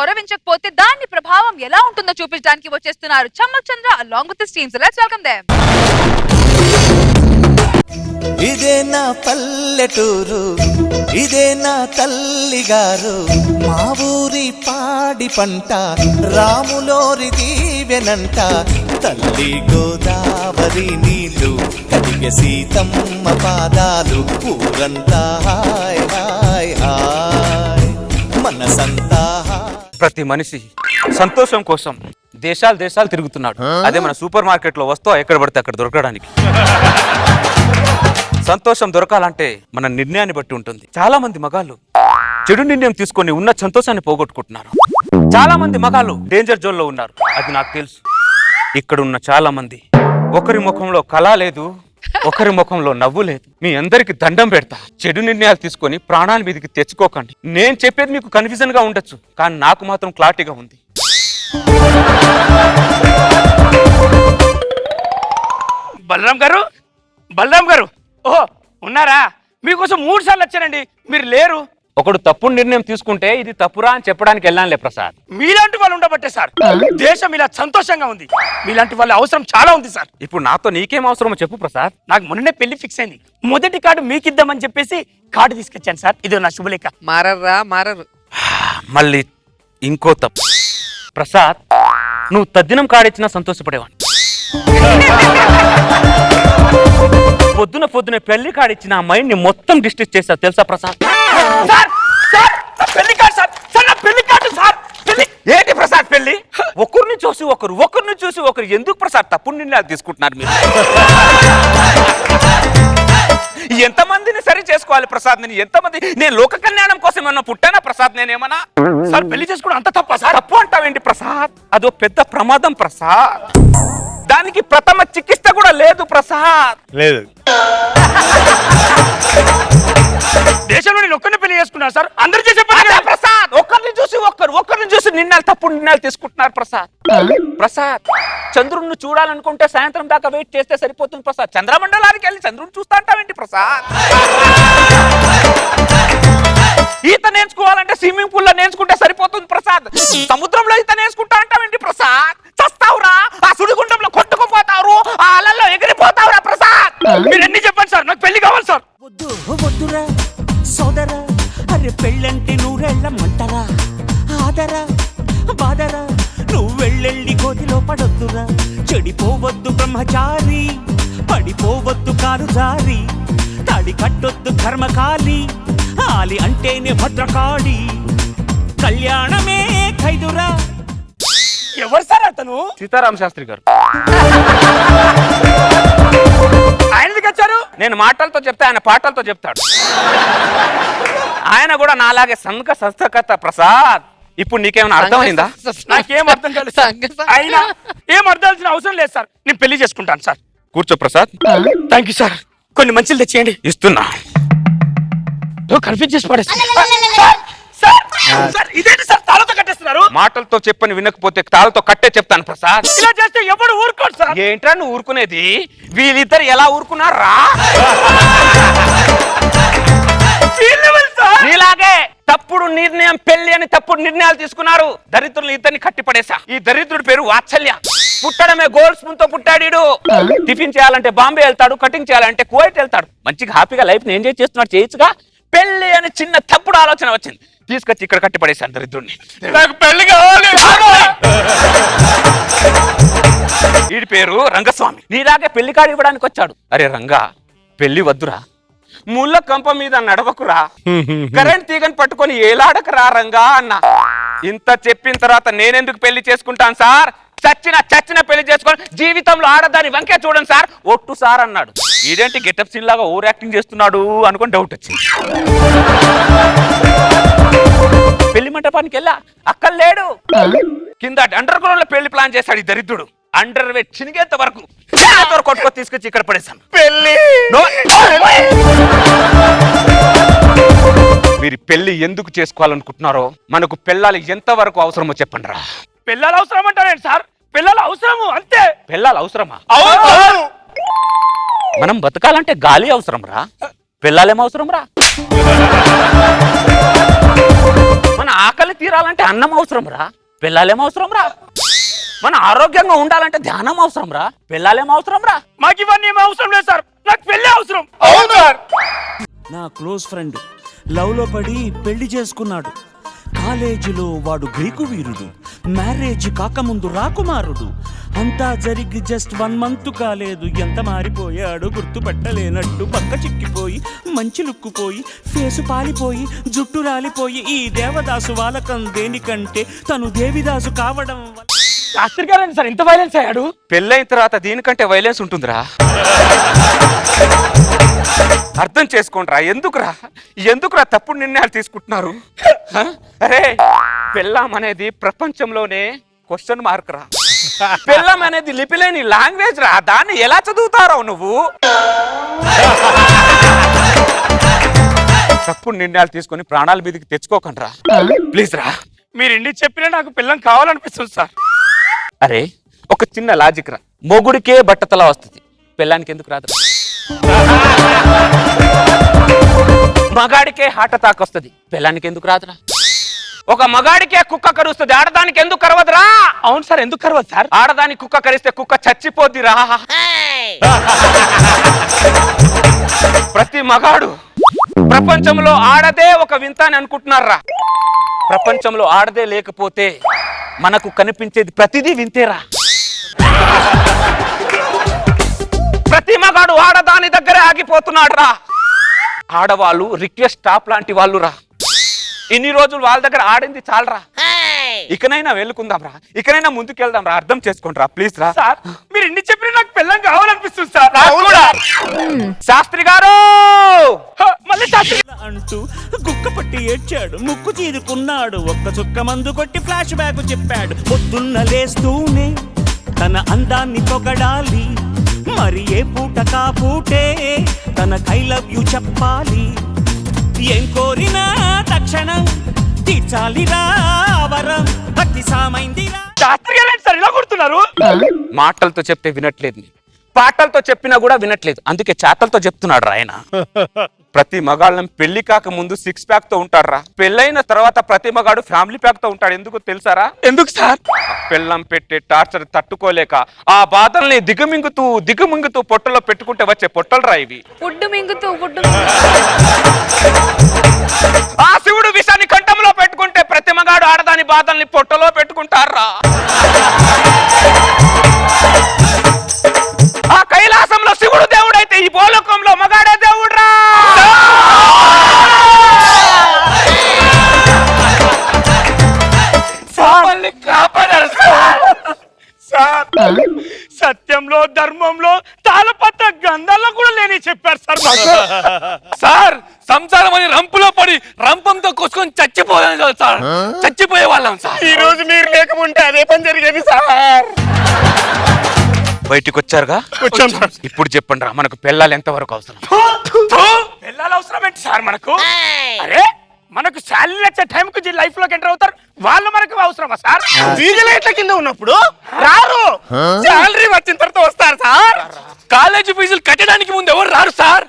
గౌరవించకపోతే దాని ప్రభావం ఎలా ఉంటుందో చూపించడానికి వచ్చేస్తున్నారు చమ్మక్ చంద్ర along with his team. So let's welcome them. ఇదే నా పల్లెటూరు, ఇదే నా తల్లిగారు, మా ఊరి పాడి పంట రాములోరి దీవెనంట. తల్లి గోదావరి నీళ్ళు కడిగే సీతమ్మ పాదాలు, ఊరంతా హాయ్ హాయ్ హాయ్ మనసంతా. ప్రతి మనిషి సంతోషం కోసం దేశాలు తిరుగుతున్నాడు. అదే మన సూపర్ మార్కెట్ లో వస్తువు ఎక్కడ పడితే అక్కడ దొరకడానికి. సంతోషం దొరకాలంటే మన నిర్ణయాన్ని బట్టి ఉంటుంది. చాలా మంది మగాళ్ళు చెడు నిర్ణయం తీసుకొని ఉన్న సంతోషాన్ని పోగొట్టుకుంటున్నారు. చాలా మంది మగాళ్ళు డేంజర్ జోన్ లో ఉన్నారు. అది నాకు తెలుసు. ఇక్కడ ఉన్న చాలా మంది ఒకరి ముఖంలో కళ లేదు, ఒకరి ముఖంలో నవ్వు లేదు. మీ అందరికి దండం పెడతా, చెడు నిర్ణయాలు తీసుకొని ప్రాణాల మీదకి తెచ్చుకోకండి. నేను చెప్పేది మీకు కన్ఫ్యూజన్ గా ఉండొచ్చు, కానీ నాకు మాత్రం క్లారిటీగా ఉంది. బలరాం గారు ఓహో ఉన్నారా? మీకోసం 3 సార్లు వచ్చానండి, మీరు లేరు. ఒకడు తప్పుడు నిర్ణయం తీసుకుంటే ఇది తప్పురా అని చెప్పడానికి వెళ్ళానులే ప్రసాద్. మీలాంటి వాళ్ళు ఉండబట్టే సార్ దేశం ఇలా సంతోషంగా ఉంది. మీలాంటి వాళ్ళ అవసరం చాలా ఉంది సార్. ఇప్పుడు నాతో నీకేం అవసరమో చెప్పు ప్రసాద్. నాకు మొన్ననే పెళ్లి ఫిక్స్ అయింది. మొదటి కార్డు మీకిద్దామని చెప్పేసి కార్డు తీసుకొచ్చాను సార్. ఇదో నా శుభలేఖ. మారరు మళ్ళీ ఇంకో తప్పు ప్రసాద్. నువ్వు తద్దినం కాడిచ్చినా సంతోషపడేవాడిని. పొద్దున పెళ్లి కాడిచ్చిన ఆ మైండ్ ని మొత్తం డిస్ట్రిక్ట్ చేస్తా తెలుసా ప్రసాద్? ఏంటి ప్రసాద్ పెళ్లి? ఒకరిని చూసి ఒకరు ఎందుకు ప్రసాద్ తప్పుడు నిర్ణయాలు తీసుకుంటున్నారు మీరు? ఎంతమందిని సరి చేసుకోవాలి ప్రసాద్? నేను ఎంతమంది, నేను లోక కళ్యాణం కోసం ఏమన్నా పుట్టానా ప్రసాద్? నేనేమన్నా సార్ పెళ్లి చేసుకోవడం అంత తప్ప సార్? తప్పు అంటావేంటి ప్రసాద్? అదో పెద్ద ప్రమాదం ప్రసాద్. దానికి ప్రథమ చికిత్స కూడా లేదు ప్రసాద్. లేదు. దేశంలో నేను ఒక్కరిని పెళ్లి చేసుకున్నాను సార్. అందరూ చేసే ప్రసాద్ ఒకరిని చూసి తప్పుడు నిర్ణయాలు తీసుకుంటున్నారు ప్రసాద్. చంద్రుడిని చూడాలనుకుంటే సాయంత్రం దాకా వెయిట్ చేస్తే సరిపోతుంది ప్రసాద్. చంద్రమండలానికి వెళ్ళి చంద్రుడిని చూస్తా అంటావేంటి ప్రసాద్? ఈత నేర్చుకోవాలంటే స్విమ్మింగ్ పూల్ లో నేర్చుకుంటే సరిపోతుంది ప్రసాద్. సముద్రంలో ఈత నేర్చుకుంటా అంటావేంటి ప్రసాద్? చస్తావురా, ఆ సుడిగుండంలో కొట్టుకుపోతావు, ఆ అలల్లో ఎగిరిపోతావురా ప్రసాద్. మీరు ఎన్ని చెప్పండి సార్, నాకు పెళ్లి కావాలి సార్. వద్దురా సోదరా, అరే పెళ్ళంటే నూరెళ్ళమంటరా, ఆదరా బాదరా, నువ్వు వెళ్ళెళ్ళి గోతిలో పడొద్దురా. చెడిపోవద్దు బ్రహ్మచారి, పడిపోవద్దు కారు జారి, తాడి కట్టొద్దు కర్మకాలి, ఆలి అంటేనే భద్రకాళి, కళ్యాణమే ఖైదురా. ఎవరు సార్ అతను? సీతారామ శాస్త్రి గారు. ఆయనకి వచ్చారు. నేను మాటలతో చెప్తే ఆయన పాటలతో చెప్తాడు. ఆయన కూడా నాలాగే సంస్థకర్త ప్రసాద్. ఇప్పుడు నీకేమైనా అర్థమైందా? నాకేం అర్థం కాలేదు. అయినా ఏం అర్థాల్సిన అవసరం లేదు సార్. నేను పెళ్లి చేసుకుంటాను సార్. కూర్చో ప్రసాద్. Thank you sir. కొన్ని మంచిలు తెచ్చేయండి. ఇస్తున్నా. కన్ఫ్యూజ్ చేసి పడేస్తా. ఇదేంటి సార్ తాళతో కట్టేస్తున్నారు? మాటలతో చెప్పని వినకపోతే తాళతో కట్టే చెప్తాను ప్రసాద్. ఇలా చేస్తే ఎవడు ఊరుకోడు సార్. ఏంట్రా నువ్వు ఊరుకునేది? వీళ్ళిద్దరు ఎలా ఊరుకున్నారా? ఇలాగే తప్పుడు నిర్ణయం, పెళ్లి అని తప్పుడు నిర్ణయాలు తీసుకున్నారు. దరిద్రులు ఇద్దరిని కట్టిపడేసా. ఈ దరిద్రుడి పేరు వాత్సల్య. పుట్టడమే గోల్డ్ స్పూన్ తో పుట్టాడు. టిఫిన్ చేయాలంటే బాంబే వెళ్తాడు, కటింగ్ చేయాలంటే కువైట్ వెళ్తాడు. మంచిగా హ్యాపీగా లైఫ్ ని ఎంజాయ్ చేస్తున్నాడు. చేయొచ్చుగా. పెళ్లి అని చిన్న తప్పుడు ఆలోచన వచ్చింది, తీసుకొచ్చి ఇక్కడ కట్టిపడేశాను దరిద్రుడిని. నాకు పెళ్లి కావాలి. వీడి పేరు రంగస్వామి. నీలాగే పెళ్లి కాడి ఇవ్వడానికి వచ్చాడు. అరే రంగా, పెళ్లి వద్దురా, ముళ్ళ కంప మీద నడవకురా, కరెంట్ తీగని పట్టుకొని ఏలాడకరా రంగా అన్న. ఇంత చెప్పిన తర్వాత నేనెందుకు పెళ్లి చేసుకుంటాను సార్? చచ్చిన పెళ్లి చేసుకొని జీవితంలో ఆడదాని వంకే చూడండి సార్, ఒట్టు సార్ అన్నాడు. ఇదేంటి గెటప్ సీన్ లాగా ఓవర్ యాక్టింగ్ చేస్తున్నాడు అనుకుని డౌట్ వచ్చింది. పెళ్లి మంటపానికి వెళ్ళా, అక్కడ లేడు. కింద అండర్ గ్రౌండ్ లో పెళ్లి ప్లాన్ చేశాడు ఈ దరిద్రుడు. అండర్ వేట్ చినిగేంత వరకు కొట్టుకో తీసుకొచ్చి ఇక్కడ పడేశాను. పెళ్లి మీరు పెళ్లి ఎందుకు చేసుకోవాలనుకుంటున్నారో, మనకు పెళ్ళాలి ఎంత వరకు అవసరమో చెప్పండి రా. పిల్లలు అవసరం అంటారేంటి సార్? పిల్లలు అవసరము అంతే. పెళ్ళాలి అవసరమా? మనం బతకాలంటే గాలి అవసరం రా, పిల్లలేం అవసరం రా. మన ఆకలి తీరాలంటే అన్నం అవసరం రా, పిల్లలేం అవసరం రా. మన ఆరోగ్యంగా ఉండాలంటే ధ్యానం అవసరం రా, పిల్లలేం అవసరం రా. మాకు ఇవన్నీ ఏం అవసరం లేదు సార్, నాకు పెళ్ళి అవసరం. అవును సార్. నా క్లోజ్ ఫ్రెండ్ లవ్లో పడి పెళ్లి చేసుకున్నాడు. కాలేజీలో వాడు గ్రీకు వీరుడు, మ్యారేజ్ కాకముందు రాకుమారుడు. అంతా జరిగి జస్ట్ 1 month కాలేదు, ఎంత మారిపోయాడు గుర్తుపట్టలేనట్టు. పక్క చిక్కిపోయి మంచి లుక్కుపోయి ఫేసు పాలిపోయి జుట్టు రాలిపోయి. ఈ దేవదాసు వాలకం దేనికంటే తను దేవిదాసు కావడం. శాస్త్రి గారు సార్ ఇంత వైలెన్స్ అయ్యాడు. పెళ్ళైన తర్వాత దీనికంటే వైలెన్స్ ఉంటుందిరా. అర్థం చేసుకోండిరా. ఎందుకురా తప్పుడు నిర్ణయాలు తీసుకుంటున్నారు? అరే పెళ్ళాం అనేది ప్రపంచంలోనే క్వశ్చన్ మార్క్ రా. పెళ్ళాం అనేది లిపిలేని లాంగ్వేజ్ రా, దాన్ని ఎలా చదువుతారో నువ్వు? తప్పుడు నిర్ణయాలు తీసుకొని ప్రాణాల మీదకి తెచ్చుకోకండి రా, ప్లీజ్ రా. మీరు ఇండి చెప్పినా నాకు పిల్లం కావాలనిపిస్తుంది సార్. అరే ఒక చిన్న లాజిక్ రా, మొగుడికే బట్టతల వస్తుంది, పెళ్ళానికి ఎందుకు రాదు? మగాడికే హార్ట్ అటాక్ వస్తుంది, పెళ్ళానికి ఎందుకు రాదురా? ఒక మగాడికే కుక్క కరుస్తుంది, ఆడదానికి ఎందుకు కరవదురా? అవును సార్, ఎందుకు కరవదు సార్? ఆడదానికి కుక్క కరిస్తే కుక్క చచ్చిపోద్దిరా. ప్రతి మగాడు ప్రపంచంలో ఆడదే ఒక వింత అని అనుకుంటున్నారా? ప్రపంచంలో ఆడదే లేకపోతే మనకు కనిపించేది ప్రతిదీ వింతేరా. ప్రతి మగాడు ఆడదాని దగ్గరే ఆగిపోతున్నాడు రా. ఆడవాళ్ళు రిక్వెస్ట్ స్టాప్ లాంటి వాళ్ళు రా. ఇన్ని రోజులు వాళ్ళ దగ్గర ఆడింది చాలరా, ఇకనైనా వెళ్ళుకుందాం రా, ఇకనైనా ముందుకెళ్దాం రా. అర్థం చేసుకోండి రా, ప్లీజ్ రా. సార్ మీరు ఇండి చెప్పినా నాకు పిల్లం కావాలనిపిస్తుంది సార్. శాస్త్రి గారు మళ్ళీ శాస్త్రి అంటూ గుక్క పట్టి ఏడ్చాడు, ముక్కు చీరుకున్నాడు. ఒక్క చుక్క మందు కొట్టి ఫ్లాష్ బ్యాక్ చెప్పాడు. పొద్దున్న లేస్తూనే తన అందాన్ని పొగడాలి, మరి ఏ పూట కాపూటే తన ఐ లవ్ యు చెప్పాలి. ఏం కోరినా తక్షణం తీర్చాలిరా వరం, భక్తి సామైందిరా. శాస్త్రి గారు సార్ ఇలా కొడుతున్నారు. మాటలతో చెప్తే వినట్లేదు, పాటలతో చెప్పినా కూడా వినట్లేదు, అందుకే చాటలతో చెప్తున్నాడు రా ఆయన. ప్రతి మగాళ్ళం పెళ్లి కాక ముందు 6 pack తో ఉంటాడు రా, పెళ్ళైన తర్వాత ప్రతి మగాడు ఫ్యామిలీ ప్యాక్ తో ఉంటాడు. ఎందుకు తెలుసారా? ఎందుకు సార్? పెళ్ళం పెట్టే టార్చర్ తట్టుకోలేక ఆ బాధల్ని దిగుమింగుతూ పొట్టలో పెట్టుకుంటే వచ్చే పొట్టలు రా ఇవి. ఫుడ్ మింగుతూ ఆ శివుడు విషాన్ని కంఠంలో పెట్టుకుంటే ప్రతి మగాడు ఆడదాని బాధల్ని పొట్టలో పెట్టుకుంటారా. ఆ కైలాసంలో శివుడు దేవుడైతే ఈ భూలోకంలో మగాడే దేవుడు రా. సత్యంలో ధర్మంలో తాళపత్ర గ్రంథాల్లో కూడా లేని చెప్పారు సార్. సార్ సంసారం అని రంపులో పడి రంపంతో కొసుకొని చచ్చిపోయాం కదా సార్, చచ్చిపోయే వాళ్ళం సార్. ఈ రోజు మీరు లేకపోతే అదే పని జరిగేది సార్. బయటికి వచ్చారుగా, వచ్చాం సార్. ఇప్పుడు చెప్పండి రా, మనకు పెళ్ళాలి ఎంత వరకు అవసరం? పిల్లలు అవసరం ఏంటి సార్ మనకు? అరే మనకు శాలరీ వచ్చే టైంకి లైఫ్ లోకి ఎంటర్ అవుతారు, వాళ్ళు మనకు అవసరమా సార్? వీజులైట్ల కింద ఉన్నప్పుడు రారు, శాలరీ వచ్చిన తర్వాత వస్తారు సార్. కాలేజీ ఫీజులు కట్టడానికి ముందు ఎవరు రారు సార్.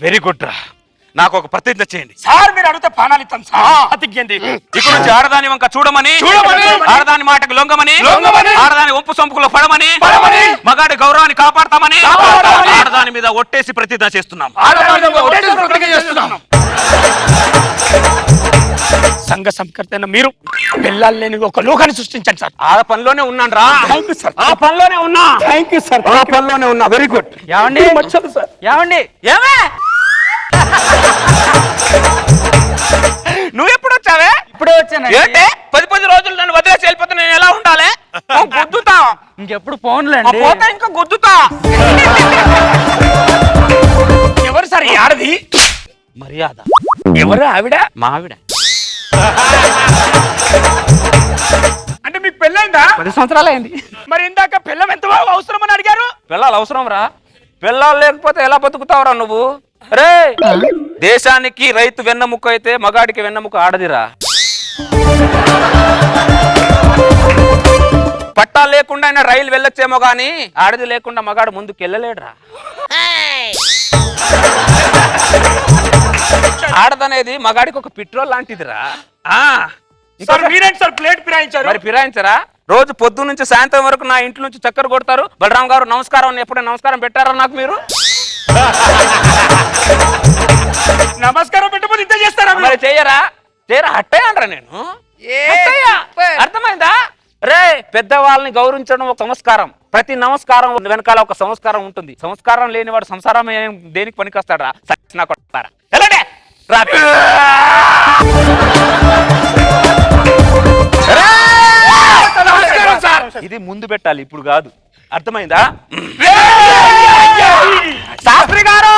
వెరీ గుడ్ రా, నాకు ఒక ప్రతిజ్ఞ చేయండి. సార్ మీరు అడిగితే పానాలు ఇస్తాం సార్. అతిజ్ఞండి. ఇక్కడ నుంచి ఆడదాని వంక చూడమని, ఆడదాని మాటకు లొంగమని, ఆడదాని ఒంపు సొంపుకులో పడమని, మగాడి గౌరవాన్ని కాపాడతామని, ఆడదాని మీద ఒట్టేసి ప్రతిజ్ఞ చేస్తున్నాం. సంఘ సంస్కృతి మీరు పిల్లలు లేని ఒక లోకాన్ని సృష్టించండి సార్. ఆ పనిలోనే ఉన్నాను రా, ఆ పనిలోనే ఉన్నా. Thank you sir. ఆ పనిలోనే ఉన్నా. Very good. ఏమండి ఏమే నువ్వు ఎప్పుడు వచ్చావే? ఇప్పుడే వచ్చానండి. ఏంటే 10 రోజులు నన్ను వదిలేసి వెళ్ళిపోతే నేను ఎలా ఉండాలి? గుద్దుతా. ఇంకెప్పుడు ఫోన్లండి. పోతే ఇంకా గుద్దుతా. ఎవరు సార్ ఈ ఆడది? మర్యాద. ఎవరు ఆవిడ? మా ఆవిడ. అంటే మీకు పెళ్ళైందా? 10 సంవత్సరాలు అయింది. మరి ఇందాక పిల్లం ఎంత అవసరం అని అడిగారు. పిల్లలు అవసరం రా, పిల్లలు లేకపోతే ఎలా బతుకుతావురా నువ్వు? రే దేశానికి రైతు వెన్నముక్క అయితే మగాడికి వెన్నముక్క ఆడదిరా. పట్టా లేకుండా అయినా రైలు వెళ్ళొచ్చేమో గానీ ఆడది లేకుండా మగాడు ముందుకు వెళ్ళలేడురా. ఆడదనేది మగాడికి ఒక పెట్రోల్ లాంటిదిరా. ఆ సార్ మీరేంటి సార్ ప్లేట్ ఫిరాయించారు? మరి ఫిరాయించరా? రోజు పొద్దు నుంచి సాయంత్రం వరకు నా ఇంటి నుంచి చక్కర కొడతారు. బలరాం గారు నమస్కారం అని ఎప్పుడైనా నమస్కారం పెట్టారా నాకు మీరు? నమస్కారం పెట్టకపోతే ఇంత చేస్తారా? మరి చేయరా? హట్టయ్యానరా నేను. అర్థమైందా? రే పెద్దవాళ్ళని గౌరవించడం ఒక సంస్కారం. ప్రతి నమస్కారం వెనకాల ఒక సంస్కారం ఉంటుంది. సంస్కారం లేనివాడు సంసారం దేనికి పనికొస్తాడా? సచ్చినా కొడతారా? ఎలాంటి ఇది ముందు పెట్టాలి, ఇప్పుడు కాదు. అర్థమైందా? శాస్త్రి గారు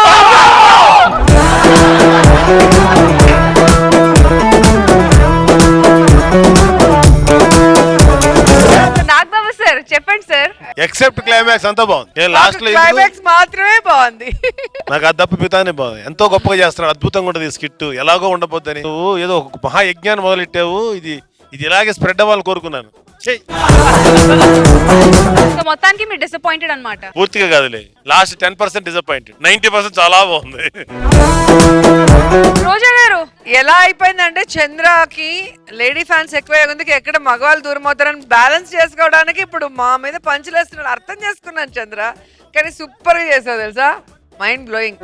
నాగబాబు సార్ చెప్పండి సార్. ఎక్సెప్ట్ క్లైమాక్స్ అంతా బాగుంది. లాస్ట్ లో క్లైమాక్స్ మాత్రమే బాగుంది. నాకు అది తప్ప మిగతానే బాగుంది. ఎంతో గొప్పగా చేస్తున్నాడు. అద్భుతంగా ఉండదు స్కిట్. ఎలాగో ఉండబోద్దని నువ్వు ఏదో ఒక మహాయజ్ఞాన్ని మొదలెట్టావు. ఇది ఇలాగే స్ప్రెడ్ అవ్వాలని కోరుకున్నాను. సో మొత్తానికి మీరు డిసప్పాయింటెడ్ అన్నమాట. పూర్తిగా కాదులే, లాస్ట్ 10% డిసప్పాయింటెడ్. 90% చాలా బాగుంది. రోజా గారు ఎలా అయిపోయిందంటే చంద్రకి లేడీ ఫ్యాన్స్ ఎక్కువ ఉంది, ఎక్కడ మగవాళ్ళు దూరం అవుతారని బ్యాలెన్స్ చేసుకోవడానికి ఇప్పుడు మా మీద పంచులేస్తున్నాడు. అర్థం చేసుకున్నాను చంద్ర, కానీ సూపర్ గా చేసావు తెలుసా, మైండ్ బ్లోయింగ్.